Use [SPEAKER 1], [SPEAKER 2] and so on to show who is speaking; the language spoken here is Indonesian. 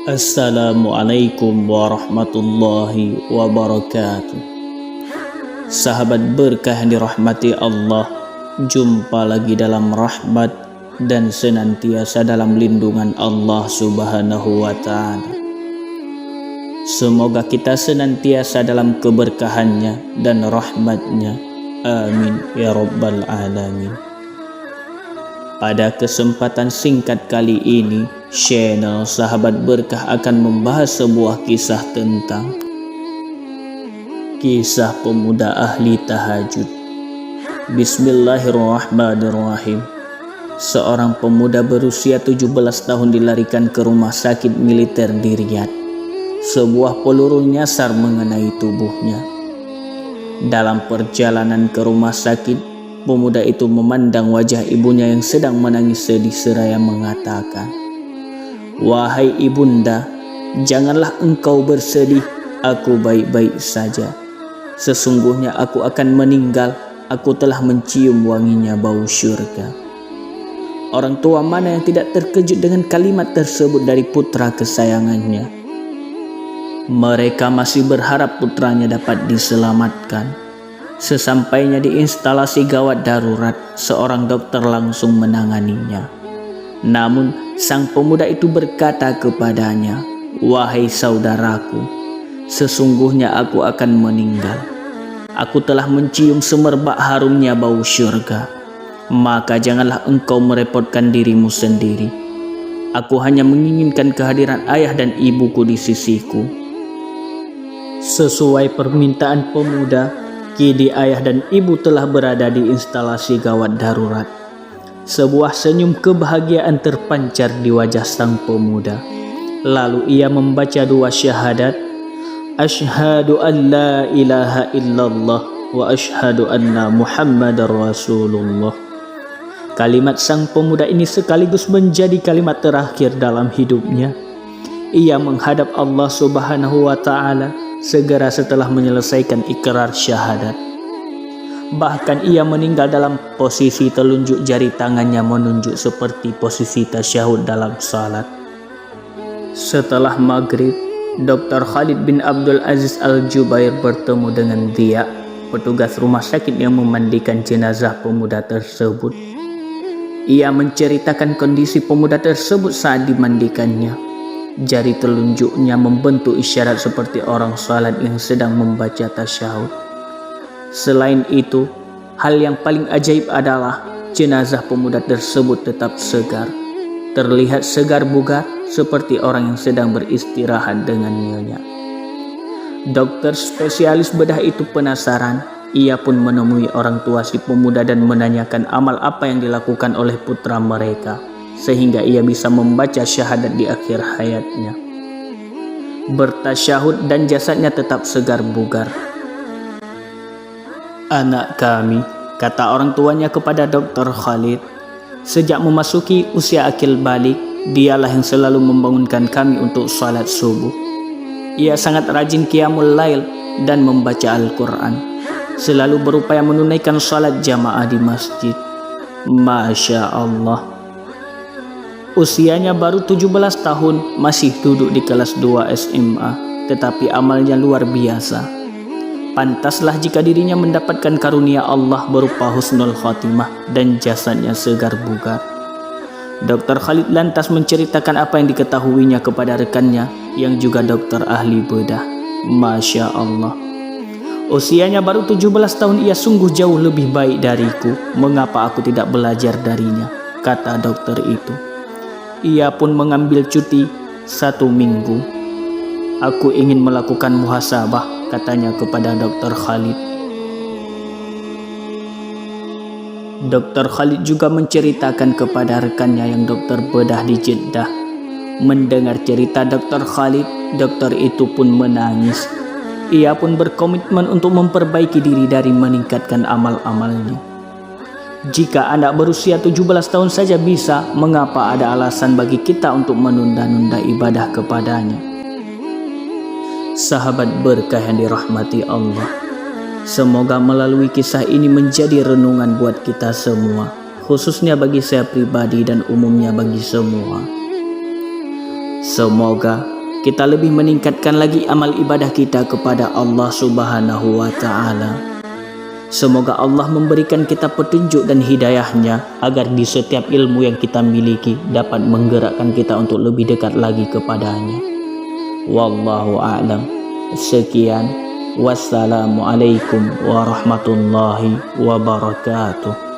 [SPEAKER 1] Assalamualaikum warahmatullahi wabarakatuh. Sahabat berkah yang dirahmati Allah, jumpa lagi dalam rahmat dan senantiasa dalam lindungan Allah Subhanahu wa ta'ala. Semoga kita senantiasa dalam keberkahannya dan rahmatnya. Amin ya rabbal alamin. Pada kesempatan singkat kali ini, channel Sahabat Berkah akan membahas sebuah kisah tentang kisah pemuda ahli tahajud. Bismillahirrahmanirrahim. Seorang pemuda berusia 17 tahun dilarikan ke rumah sakit militer di Riyadh. Sebuah peluru nyasar mengenai tubuhnya. Dalam perjalanan ke rumah sakit, pemuda itu memandang wajah ibunya yang sedang menangis sedih seraya mengatakan, "Wahai ibunda, janganlah engkau bersedih, aku baik-baik saja. Sesungguhnya aku akan meninggal, aku telah mencium wanginya bau syurga." Orang tua mana yang tidak terkejut dengan kalimat tersebut dari putra kesayangannya? Mereka masih berharap putranya dapat diselamatkan. Sesampainya di instalasi gawat darurat, seorang dokter langsung menanganinya. Namun, sang pemuda itu berkata kepadanya, "Wahai saudaraku, sesungguhnya aku akan meninggal. Aku telah mencium semerbak harumnya bau syurga. Maka janganlah engkau merepotkan dirimu sendiri. Aku hanya menginginkan kehadiran ayah dan ibuku di sisiku." Sesuai permintaan pemuda, kini ayah dan ibu telah berada di instalasi gawat darurat. Sebuah senyum kebahagiaan terpancar di wajah sang pemuda. Lalu ia membaca dua syahadat, "Asyhadu an la ilaha illallah wa asyhadu anna Muhammadar Rasulullah." Kalimat sang pemuda ini sekaligus menjadi kalimat terakhir dalam hidupnya. Ia menghadap Allah Subhanahu wa ta'ala segera setelah menyelesaikan ikrar syahadat. Bahkan ia meninggal dalam posisi telunjuk jari tangannya menunjuk seperti posisi tasyahud dalam salat. Setelah maghrib, Dr. Khalid bin Abdul Aziz Al-Jubair bertemu dengan Dia, petugas rumah sakit yang memandikan jenazah pemuda tersebut. Ia menceritakan kondisi pemuda tersebut saat dimandikannya. Jari telunjuknya membentuk isyarat seperti orang salat yang sedang membaca tasyahud. Selain itu, hal yang paling ajaib adalah jenazah pemuda tersebut tetap segar. Terlihat segar bugar seperti orang yang sedang beristirahat dengan nyonya. Dokter spesialis bedah itu penasaran. Ia pun menemui orang tua si pemuda dan menanyakan amal apa yang dilakukan oleh putra mereka, sehingga ia bisa membaca syahadat di akhir hayatnya. Bertasyahud dan jasadnya tetap segar bugar. "Anak kami," kata orang tuanya kepada Dr. Khalid, "sejak memasuki usia akil balik, dialah yang selalu membangunkan kami untuk salat subuh. Ia sangat rajin qiyamul lail dan membaca Al-Quran. Selalu berupaya menunaikan salat jamaah di masjid. Masya Allah. Usianya baru 17 tahun, masih duduk di kelas 2 SMA, tetapi amalnya luar biasa. Pantaslah jika dirinya mendapatkan karunia Allah berupa husnul khotimah dan jasadnya segar bugar." Dr. Khalid lantas menceritakan apa yang diketahuinya kepada rekannya yang juga dokter ahli bedah. Masya Allah. "Usianya baru 17 tahun, ia sungguh jauh lebih baik dariku. Mengapa aku tidak belajar darinya?" kata dokter itu. Ia pun mengambil cuti 1 minggu. "Aku ingin melakukan muhasabah," katanya kepada Dr. Khalid. Dr. Khalid juga menceritakan kepada rekannya yang dokter bedah di Jeddah. Mendengar cerita Dr. Khalid, dokter itu pun menangis. Ia pun berkomitmen untuk memperbaiki diri dari meningkatkan amal-amalnya. Jika anak berusia 17 tahun saja bisa, mengapa ada alasan bagi kita untuk menunda-nunda ibadah kepadanya? Sahabat berkah yang dirahmati Allah, semoga melalui kisah ini menjadi renungan buat kita semua, khususnya bagi saya pribadi dan umumnya bagi semua. Semoga kita lebih meningkatkan lagi amal ibadah kita kepada Allah Subhanahu wa Ta'ala. Semoga Allah memberikan kita petunjuk dan hidayahnya agar di setiap ilmu yang kita miliki dapat menggerakkan kita untuk lebih dekat lagi kepadanya. Wallahu a'lam. Sekian. Wassalamualaikum warahmatullahi wabarakatuh.